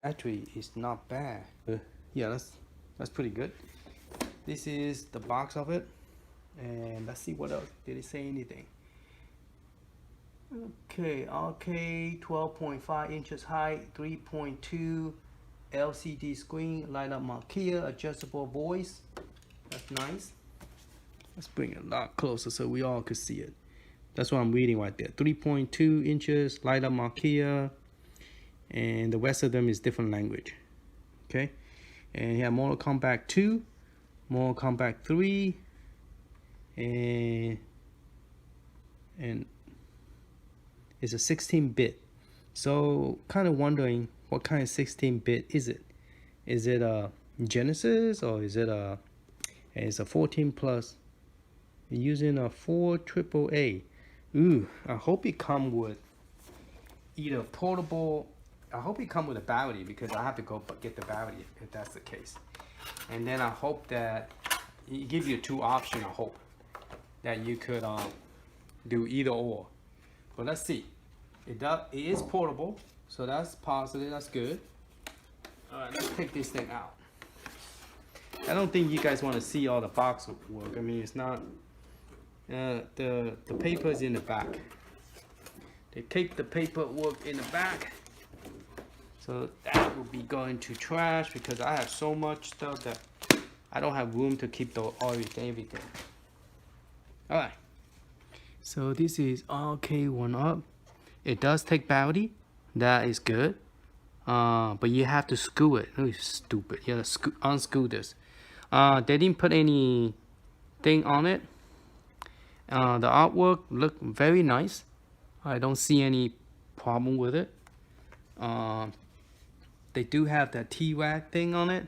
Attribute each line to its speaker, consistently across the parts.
Speaker 1: Battery is not bad. Yeah, that's pretty good. This is the box of it, and let's see what else. Did it say anything? Okay, Arcade 12.5 inches height, 3.2 LCD screen, light up Marquee, adjustable voice. That's nice. Let's bring it a lot closer so we all could see it. That's what I'm reading right there. 3.2 inches, light up Marquee, and the rest of them is different language. Okay, and you have Mortal Kombat 2, Mortal Kombat 3, and it's a 16-bit. So kind of wondering what kind of 16-bit is it? Is it a Genesis or is it it's a 14 plus using a 4 AAA? Ooh, I hope it come with either portable. I hope it come with a battery because I have to go get the battery if that's the case. And then I hope that it gives you two options. I hope that you could do either or. But let's see. It is portable, so that's positive. That's good. All right, let's take this thing out. I don't think you guys want to see all the box work. I mean, it's not. The paper is in the back. They take the paperwork in the back. So that will be going to trash because I have so much stuff that I don't have room to keep everything. Alright. So this is Arcade1up. It does take battery. That is good. But you have to screw it. Oh, stupid. You have to unscrew this. They didn't put any thing on it. The artwork looked very nice. I don't see any problem with it. They do have that T-Wag thing on it.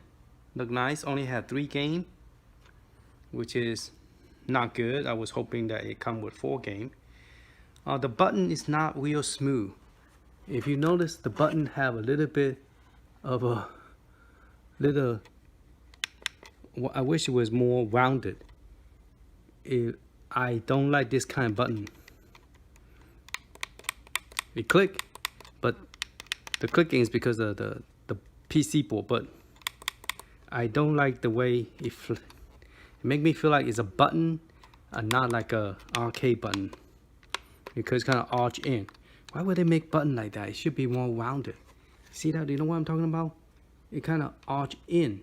Speaker 1: Look nice. Only had 3 games, which is not good. I was hoping that it come with 4 games. The button is not real smooth. If you notice, the button have a little bit of a little. I wish it was more rounded. I don't like this kind of button. It click, but the clicking is because of the PC board. But I don't like the way it make me feel like it's a button and not like a arcade button because it's kind of arch in. Why would they make button like that? It should be more rounded. See that? Do you know what I'm talking about? It kind of arch in.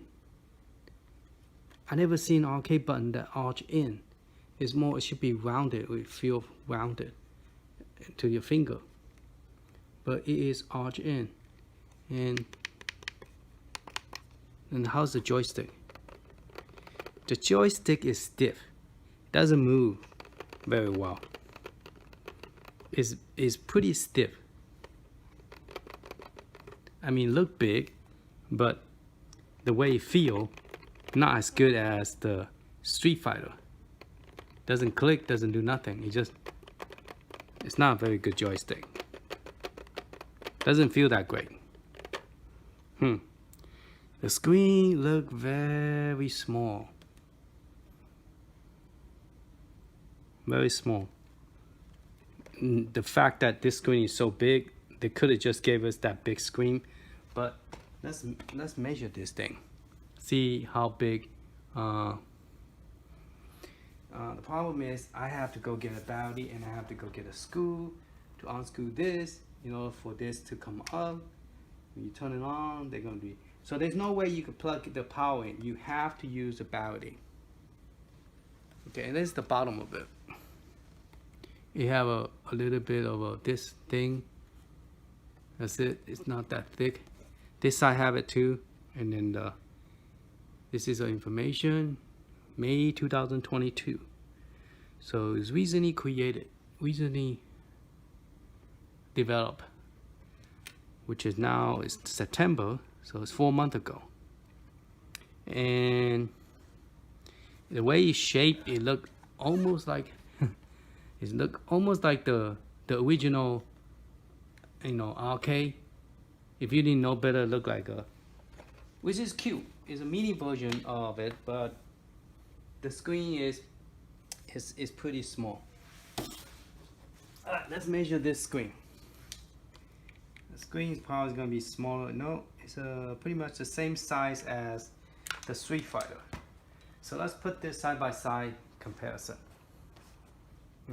Speaker 1: I never seen an arcade button that arch in. It's more. It should be rounded. It feel rounded to your finger. But it is arch in. And how's the joystick? The joystick is stiff. It doesn't move very well. It's pretty stiff. I mean, look big, but the way it feel, not as good as the Street Fighter. Doesn't click, doesn't do nothing. It's not a very good joystick. Doesn't feel that great. The screen look very small. Very small. The fact that this screen is so big, they could have just gave us that big screen. But let's measure this thing. See how big. The problem is I have to go get a battery and I have to go get a screw to unscrew this. You know, for this to come up. When you turn it on, they're gonna be. So there's no way you can plug the power in. You have to use a battery. Okay, and this is the bottom of it. You have a little bit of this thing. That's it. It's not that thick. This side have it too. And then this is the information. May 2022. So it's recently created, recently developed, which is now is September. So it's 4 months ago. And the way it's shaped, it look almost like the original, you know, arcade. If you didn't know better, it look like a, which is cute. It's a mini version of it, but the screen is pretty small. Alright, let's measure this screen. The screen is probably gonna be smaller. No, It's pretty much the same size as the Street Fighter. So let's put this side by side comparison.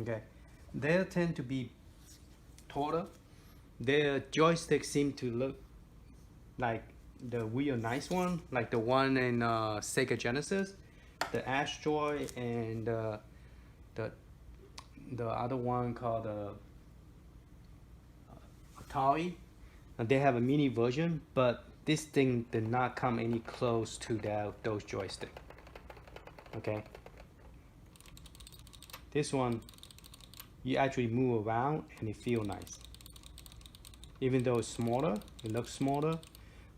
Speaker 1: Okay, they tend to be taller. Their joystick seem to look like the real nice one, like the one in Sega Genesis, the Asteroid, and the other one called Atari. And they have a mini version, but this thing did not come any close to those joysticks. Okay, this one you actually move around and it feels nice. Even though it's smaller, it looks smaller,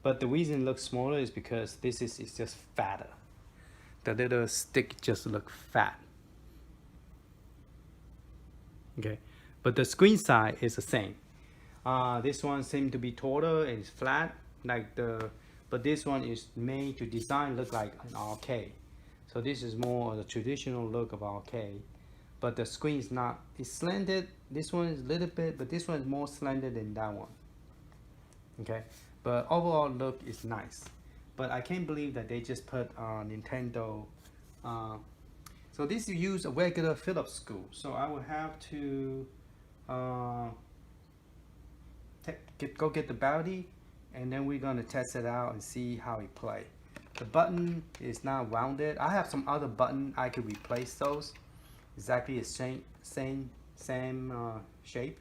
Speaker 1: but the reason it looks smaller is because this is just fatter. The little stick just looks fat. Okay, but the screen size is the same. This one seems to be taller and it's flat, but this one is made to design look like an arcade. So this is more the traditional look of arcade, but the screen is not. It's slanted. This one is a little bit, but this one is more slanted than that one. Okay, but overall look is nice. But I can't believe that they just put Nintendo. So this use a regular Phillips screw. So I will have to go get the battery, and then we're gonna test it out and see how it play. The button is not rounded. I have some other button I could replace those exactly the same shape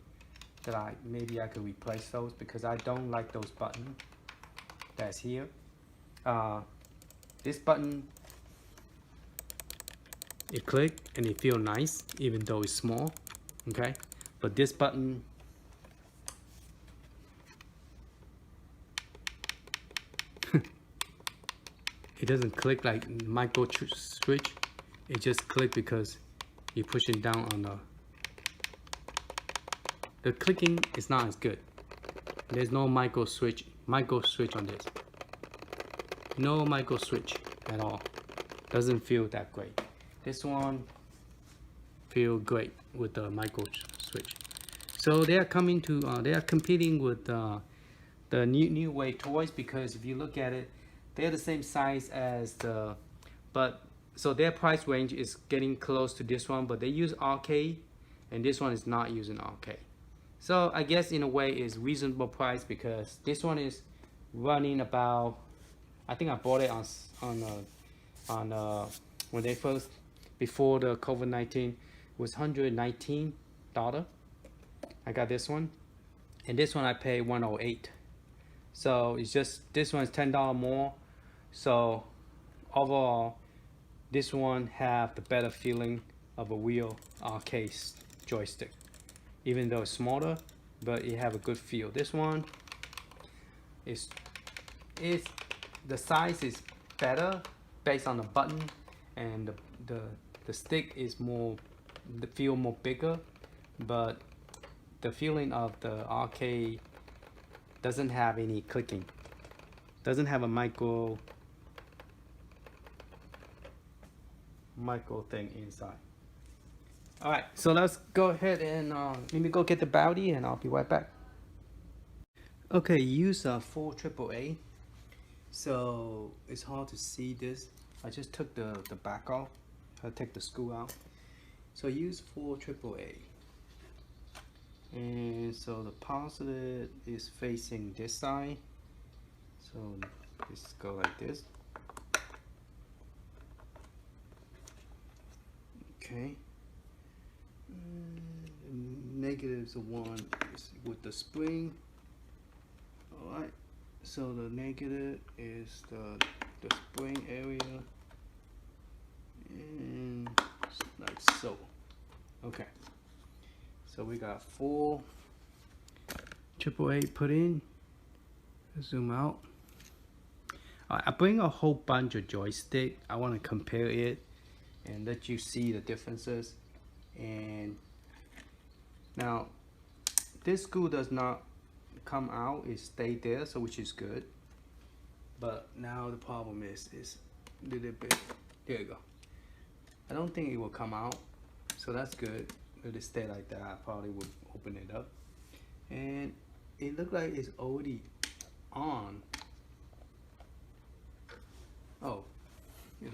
Speaker 1: that maybe I could replace those, because I don't like those buttons that's here. This button, it click and it feel nice even though it's small. Okay, but this button, it doesn't click like micro switch. It just click because you're pushing down on the clicking is not as good. There's no micro switch on this. No micro switch at all. Doesn't feel that great. This one feel great with the micro switch. So they are coming to they are competing with the new wave toys, because if you look at it, they're the same size as so their price range is getting close to this one, but they use arcade and this one is not using arcade. So I guess in a way it's reasonable price, because this one is running about, I think I bought it on when they first, before the COVID-19, was $119. I got this one, and this one I paid $108. So it's just, this one is $10 more. So overall, this one have the better feeling of a real arcade joystick, even though it's smaller, but it have a good feel. This one is the size is better based on the button, and the stick is more, the feel more bigger, but the feeling of the arcade doesn't have any clicking, doesn't have a micro thing inside. All right, so let's go ahead and let me go get the battery and I'll be right back. Okay, use 4 AAA. So it's hard to see this. I just took the back off. I take the screw out. So use 4 AAA. And so the positive is facing this side. So let's go like this. Okay. Negative is the one with the spring. All right. So the negative is the spring area, and like so. Okay. So we got 4 AAA put in. Zoom out. I bring a whole bunch of joystick. I want to compare it and let you see the differences. And now this screw does not come out, it stayed there, so which is good. But now the problem is a little bit, there you go. I don't think it will come out, so that's good. Let it stay like that. I probably would open it up, and it looked like it's already on,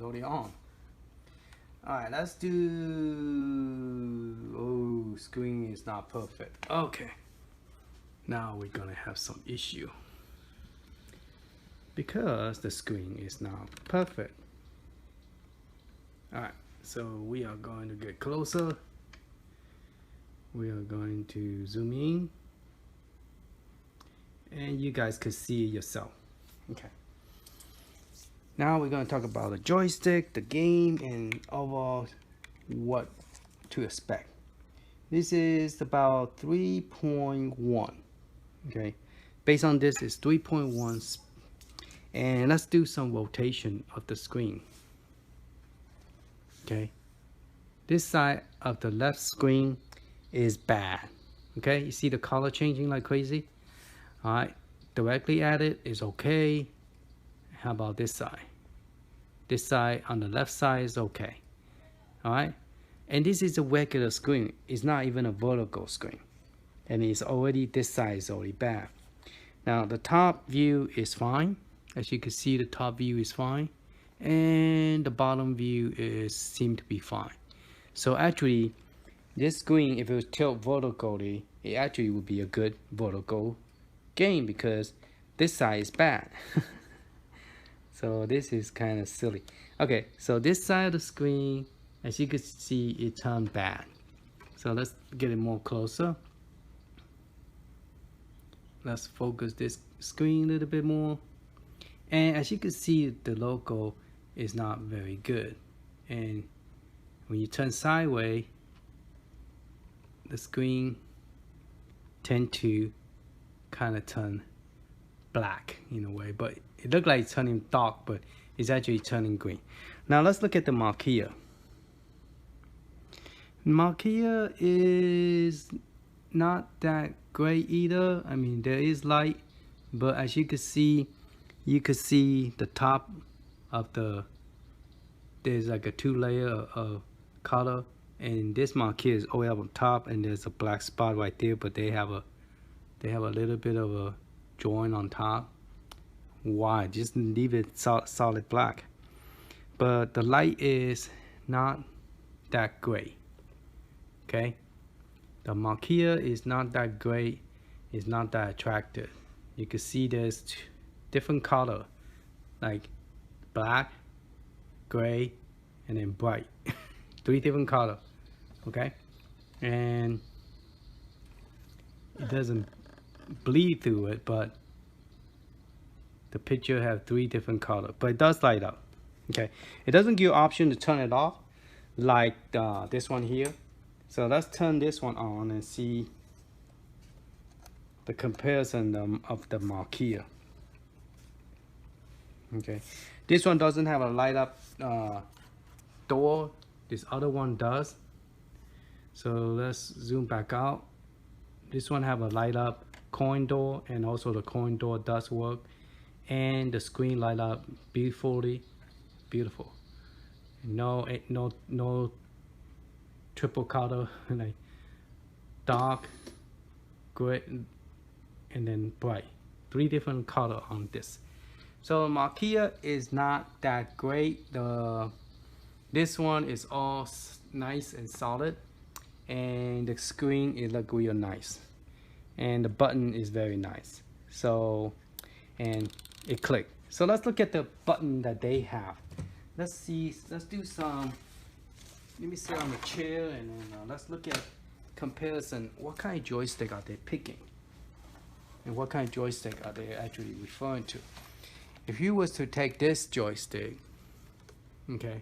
Speaker 1: already on. Alright, let's do... Oh, screen is not perfect. Okay. Now we're gonna have some issue. Because the screen is not perfect. Alright, so we are going to get closer. We are going to zoom in. And you guys could see it yourself. Okay. Now we're going to talk about the joystick, the game, and overall what to expect. This is about 3.1. Okay. Based on this, it's 3.1. And let's do some rotation of the screen. Okay. This side of the left screen is bad. Okay. You see the color changing like crazy? Alright. Directly at it is okay. How about this side? This side on the left side is okay. Alright? And this is a regular screen. It's not even a vertical screen. And it's already, this side is already bad. Now the top view is fine. As you can see, the top view is fine. And the bottom view is seem to be fine. So actually, this screen, if it was tilted vertically, it actually would be a good vertical game because this side is bad. So this is kind of silly. Okay, so this side of the screen, as you can see, it turned bad. So let's get it more closer. Let's focus this screen a little bit more. And as you can see, the logo is not very good. And when you turn sideways, the screen tend to kind of turn black in a way, but it looked like it's turning dark, but it's actually turning green. Now let's look at the Marquee. Marquee is not that great either. I mean, there is light, but as you can see, the top of there's like a 2-layer of color, and this Marquee is all the way up on top, and there's a black spot right there, but they have a little bit of a joint on top. Why? Just leave it solid black. But the light is not that great. Okay, the Marquee is not that great. It's not that attractive. You can see there's different color, like black, gray, and then bright. 3 different color. Okay, and it doesn't bleed through it, but the picture have 3 different color, but it does light up. Okay, it doesn't give you option to turn it off like this one here. So let's turn this one on and see the comparison of the Marquee. Okay, this one doesn't have a light up door. This other one does. So let's zoom back out. This one have a light up coin door, and also the coin door does work, and the screen light up beautifully. Beautiful. No triple color, like dark, gray, and then bright. 3 different color on this. So Marquee is not that great. This one is all nice and solid, and the screen is look real nice, and the button is very nice. So, and it clicked. So let's look at the button that they have. Let's see. Let's do some. Let me sit on the chair, and then let's look at comparison. What kind of joystick are they picking, and what kind of joystick are they actually referring to? If you was to take this joystick, okay,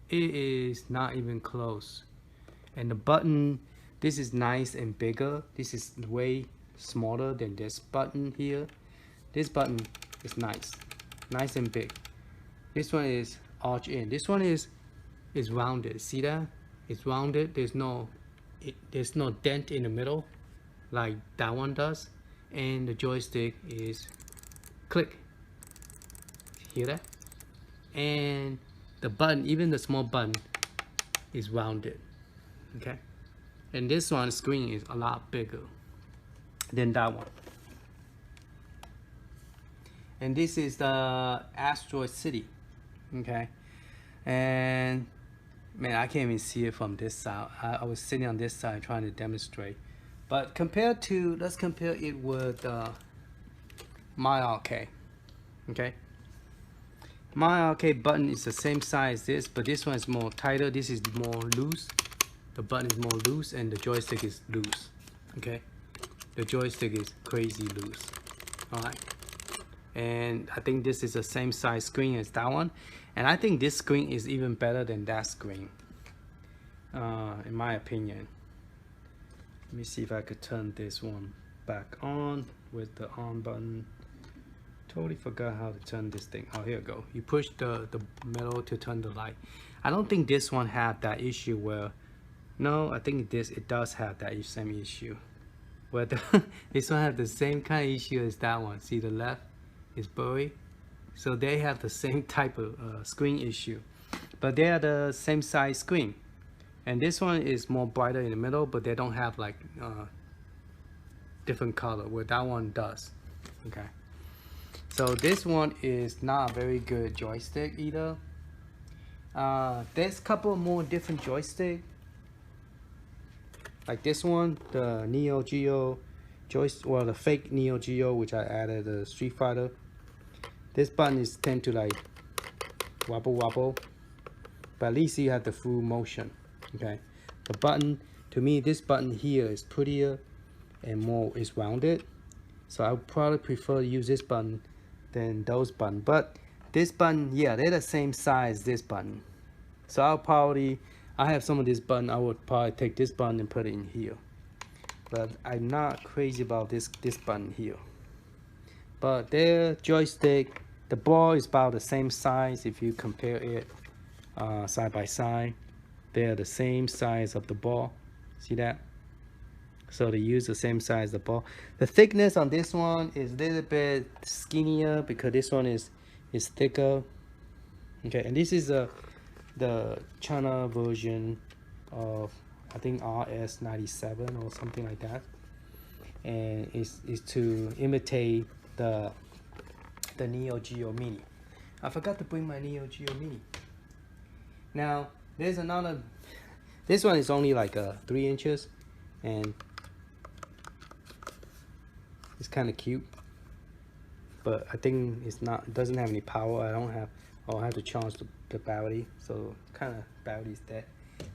Speaker 1: it is not even close. And the button, this is nice and bigger. This is way smaller than this button here. This button is nice and big. This one is arch in. This one is rounded. See that? It's rounded. There's no dent in the middle like that one does. And the joystick is click. Hear that? And the button, even the small button, is rounded. Okay, and this one screen is a lot bigger than that one. And this is the Asteroid City. Okay, And man, I can't even see it from this side. I was sitting on this side trying to demonstrate. But compared to, let's compare it with my arcade. Okay, my arcade button is the same size as this, but this one is more tighter. This is more loose. The button is more loose, and the joystick is loose. Okay, the joystick is crazy loose. All right, and I think this is the same size screen as that one, and I think this screen is even better than that screen, in my opinion. Let me see if I could turn this one back on with the on button. Totally forgot how to turn this thing. Oh, here we go. You push the metal to turn the light. I don't think this one had that issue where, no, I think it does have that same issue. Where this one has the same kind of issue as that one. See, the left is buried. So they have the same type of screen issue. But they are the same size screen. And this one is more brighter in the middle, but they don't have like different color where that one does. Okay. So this one is not a very good joystick either. There's a couple more different joystick. Like this one, the Neo Geo joystick, well, the fake Neo Geo, which I added the Street Fighter. This button is tend to like wobble, but at least you have the full motion. Okay, the button, to me, this button here is prettier and more is rounded. So I would probably prefer to use this button than those buttons. But this button, yeah, they're the same size as this button. So I have some of this button. I would probably take this button and put it in here. But I'm not crazy about this button here. But their joystick, the ball is about the same size if you compare it side by side. They're the same size of the ball. See that? So they use the same size of the ball. The thickness on this one is a little bit skinnier because this one is thicker. Okay, and this is the China version of, I think, RS97 or something like that. And it's to imitate the Neo Geo Mini. I forgot to bring my Neo Geo Mini. Now there's another. This one is only like 3 inches, and it's kind of cute. But I think it doesn't have any power. I'll have to charge the battery, so kind of battery is dead.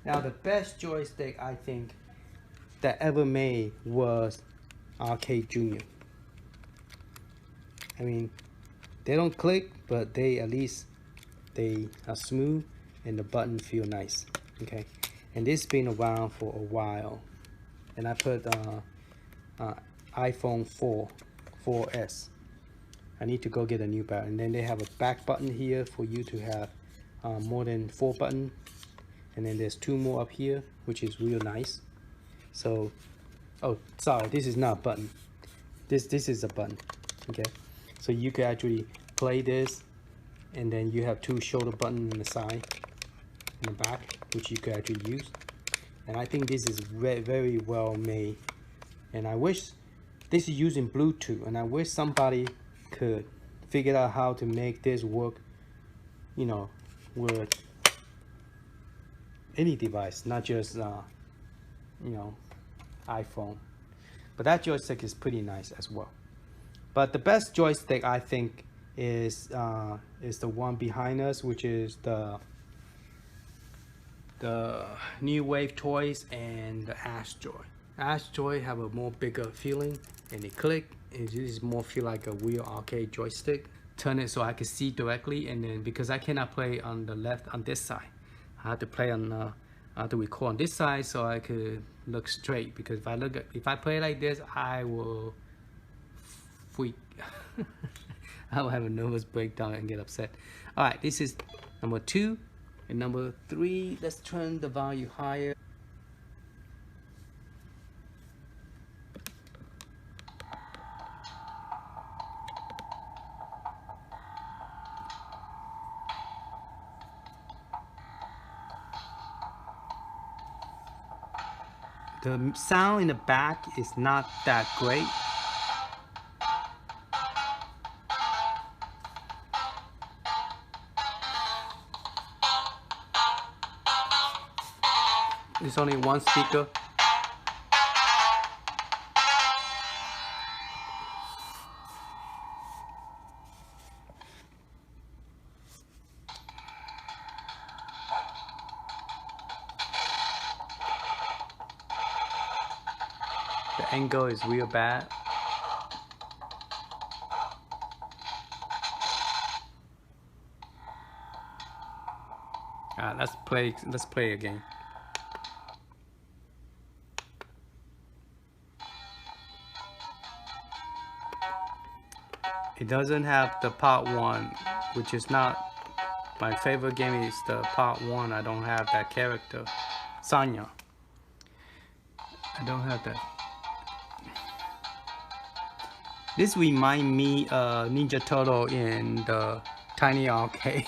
Speaker 1: Now the best joystick I think that ever made was Arcade Junior. I mean, they don't click, but they at least they are smooth and the button feel nice. Okay, and this has been around for a while, and I put iPhone 4S. I need to go get a new battery. And then they have a back button here for you to have more than 4 buttons, and then there's 2 more up here, which is real nice. So, oh, sorry, this is not a button. This is a button. Okay, so you can actually play this, and then you have 2 shoulder buttons on the side and the back, which you could actually use. And I think this is very well made. And I wish this is using Bluetooth, and I wish somebody could figure out how to make this work, you know, with any device, not just you know, iPhone. But that joystick is pretty nice as well. But the best joystick I think is the one behind us, which is the New Wave Toys and the Astroid. Astroid have a more bigger feeling, and they click. It just more feel like a real arcade joystick. Turn it so I can see directly, and then because I cannot play on the left on this side, I have to play on I have to record on this side so I could look straight. Because if I play like this, I will freak. I will have a nervous breakdown and get upset. All right, this is number 2, and number 3. Let's turn the value higher. The sound in the back is not that great. There's only one speaker. The angle is real bad. Let's play again. It doesn't have the part 1, which is not my favorite game. Is the part 1. I don't have that character, Sanya. I don't have that. This reminds me of Ninja Turtle in the Tiny Arcade.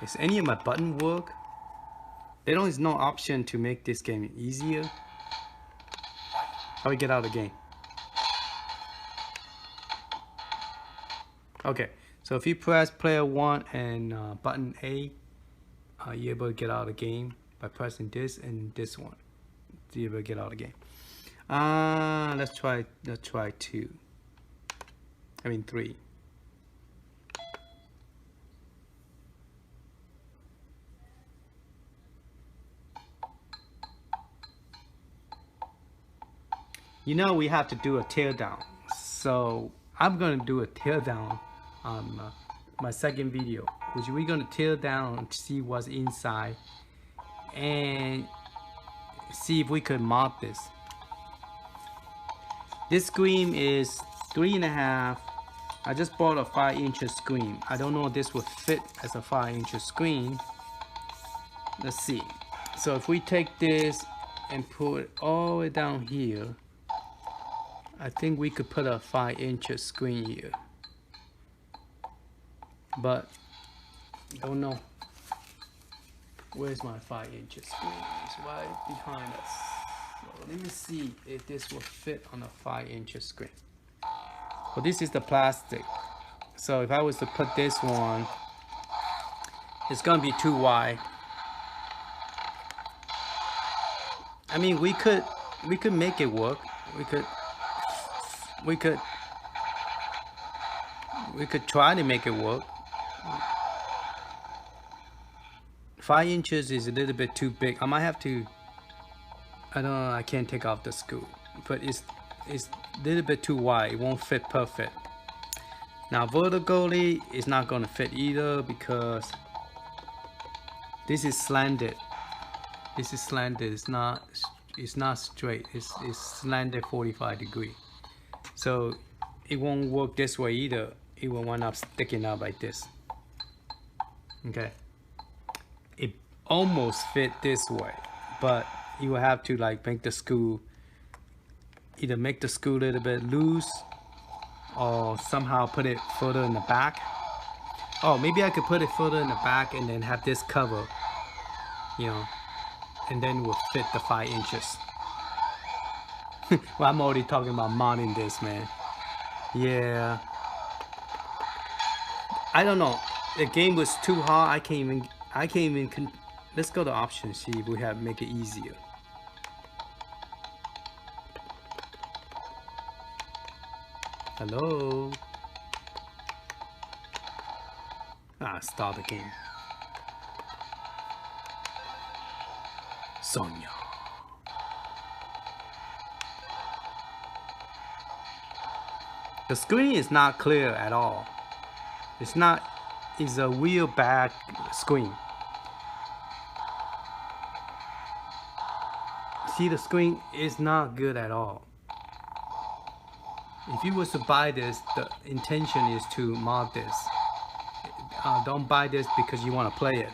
Speaker 1: Is any of my button work? There is no option to make this game easier. How do we get out of the game? Okay, so if you press player 1 and button A, you're able to get out of the game by pressing this and this one. So you're able to get out of the game. Let's try 2. I mean 3. You know we have to do a teardown, so I'm gonna do a teardown on my second video, which we're gonna tear down to see what's inside and see if we could mod this. This screen is 3.5. I just bought a 5-inch screen. I don't know if this would fit as a 5-inch screen. Let's see. So if we take this and put it all the way down here, I think we could put a 5-inch screen here, but don't know. Where's my 5-inch screen? It's right behind us. So let me see if this will fit on a 5-inch screen. Well, this is the plastic. So if I was to put this one, it's gonna be too wide. I mean, we could make it work. We could try to make it work. 5 inches is a little bit too big. I might have to, I don't know, I can't take off the screw, but it's a little bit too wide. It won't fit perfect. Now vertically, it's not gonna fit either because this is slanted. This is slanted. It's not straight. It's slanted 45 degrees. So it won't work this way either. It will wind up sticking out like this. Okay. It almost fit this way, but you will have to like make the screw, either make the screw a little bit loose or somehow put it further in the back. Oh, maybe I could put it further in the back and then have this cover, you know, and then we'll fit the 5 inches. Well, I'm already talking about modding this, man. Yeah. I don't know. The game was too hard. I can't even. Let's go to options. See if we have make it easier. Hello. Start the game. Sonia. The screen is not clear at all. It's a real bad screen. See, the screen is not good at all. If you was to buy this, the intention is to mod this. Don't buy this because you want to play it.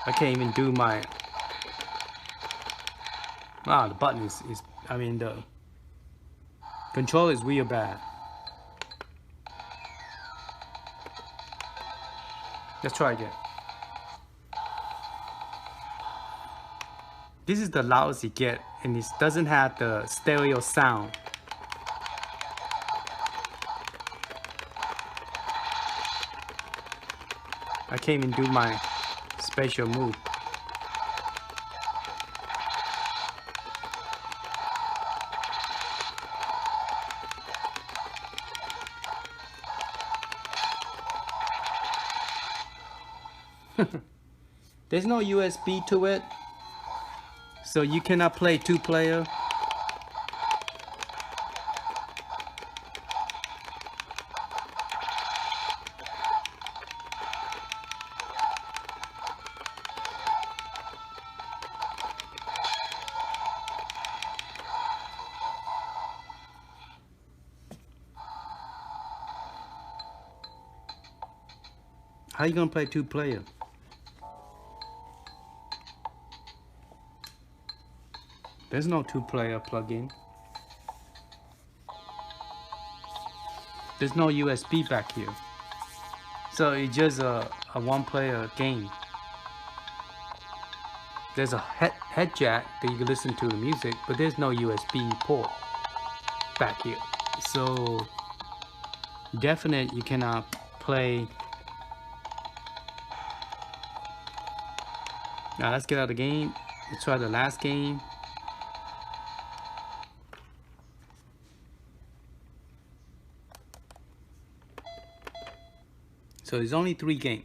Speaker 1: I can't even do my. The button is I mean the control is real bad. Let's try again. This is the loudest you get, and it doesn't have the stereo sound. I can't even do my special move. There's no USB to it, so you cannot play 2-player. How you gonna play 2-player? There's no 2-player plug-in. There's no USB back here. So it's just a 1-player game. There's a head jack that you can listen to the music, but there's no USB port back here. So definitely you cannot play. Now let's get out of the game. Let's try the last game. So there's only 3 games.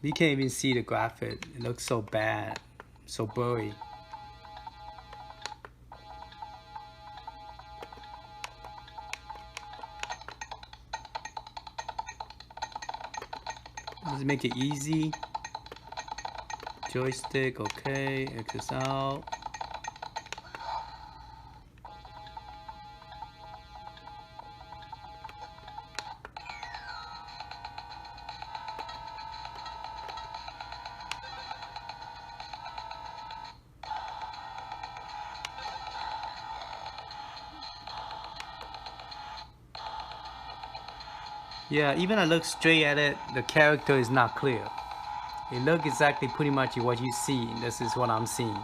Speaker 1: You can't even see the graphic. It looks so bad, so blurry. Let's make it easy. Joystick, okay, X out. Yeah, even I look straight at it, the character is not clear. It looks exactly pretty much what you see. This is what I'm seeing.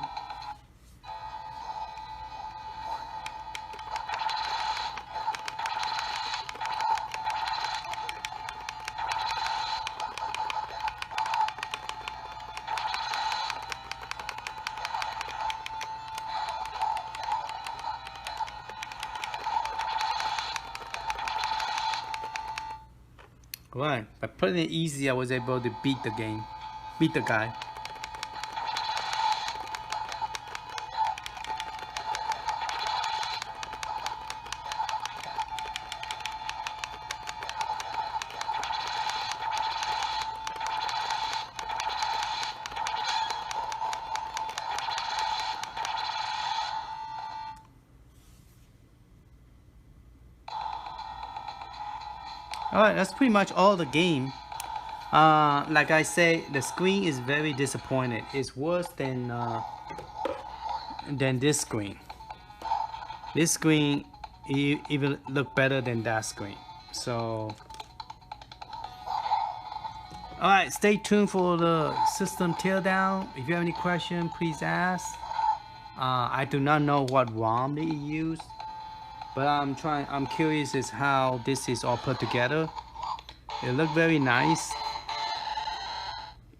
Speaker 1: Right, by putting it easy, I was able to beat the game, beat the guy. Alright, that's pretty much all the game. Like I say, the screen is very disappointed. It's worse than this screen. This screen even look better than that screen. So, alright, stay tuned for the system teardown. If you have any question, please ask. I do not know what ROM they use, but I'm curious as how this is all put together. It look very nice.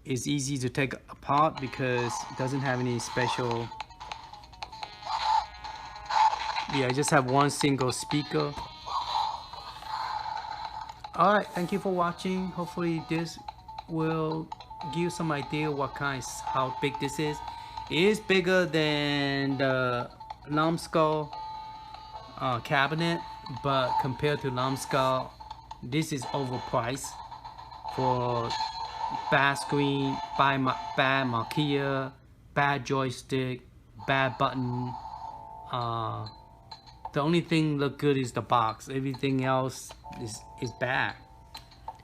Speaker 1: It's easy to take apart because it doesn't have any special. Yeah, I just have one single speaker. Alright, thank you for watching. Hopefully this will give you some idea what how big this is. It is bigger than the numbskull cabinet, but compared to numbskull, this is overpriced for bad screen, bad marquee, bad joystick, bad button. The only thing look good is the box. Everything else is bad.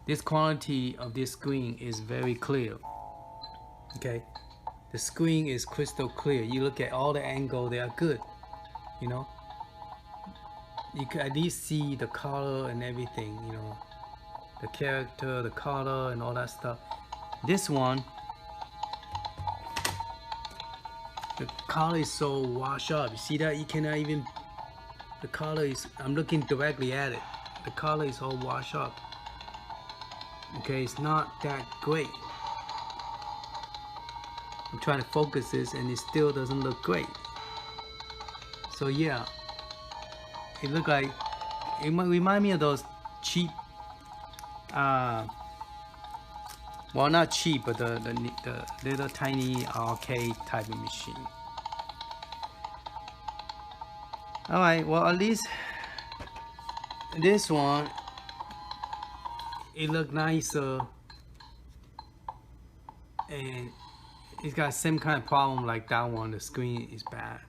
Speaker 1: This quality of this screen is very clear. Okay, the screen is crystal clear. You look at all the angle, they are good. You know, you can at least see the color and everything. You know, the character, the color, and all that stuff. This one, the color is so washed up. You see that? You cannot even. The color is. I'm looking directly at it. The color is all washed up. Okay, it's not that great. I'm trying to focus this, and it still doesn't look great. So yeah, it look like it might remind me of those cheap. Well, not cheap, but the little tiny arcade type of machine. All right, well, at least this one, it looked nicer, and it's got same kind of problem like that one. The screen is bad,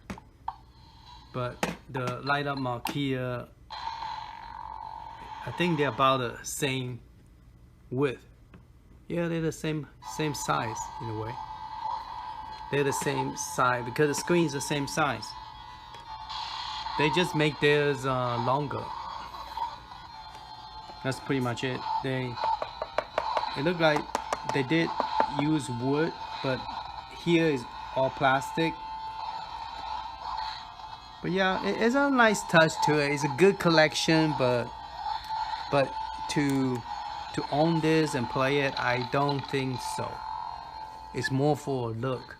Speaker 1: but the light up marquee, I think they're about the same width. Yeah, they're the same size in a way. They're the same size because the screen is the same size. They just make theirs longer. That's pretty much it. It looked like they did use wood, but here is all plastic. But yeah, it's a nice touch to it. It's a good collection, but to own this and play it, I don't think so. It's more for a look.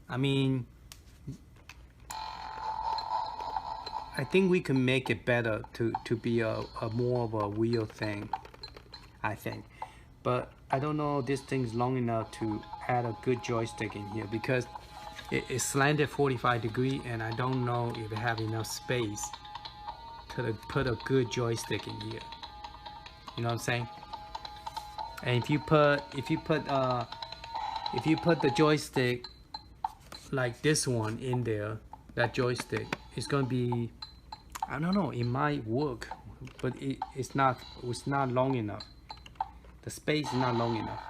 Speaker 1: I mean, I think we can make it better to be a more of a real thing, I think. But I don't know if this thing's long enough to add a good joystick in here because it's slanted 45 degrees, and I don't know if it have enough space to put a good joystick in here. You know what I'm saying? And if you put the joystick like this one in there, that joystick, it's gonna be, I don't know, it might work, but it's not long enough. The space is not long enough.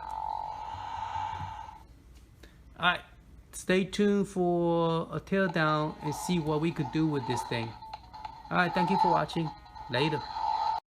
Speaker 1: Alright, stay tuned for a teardown and see what we could do with this thing. Alright, thank you for watching. Later.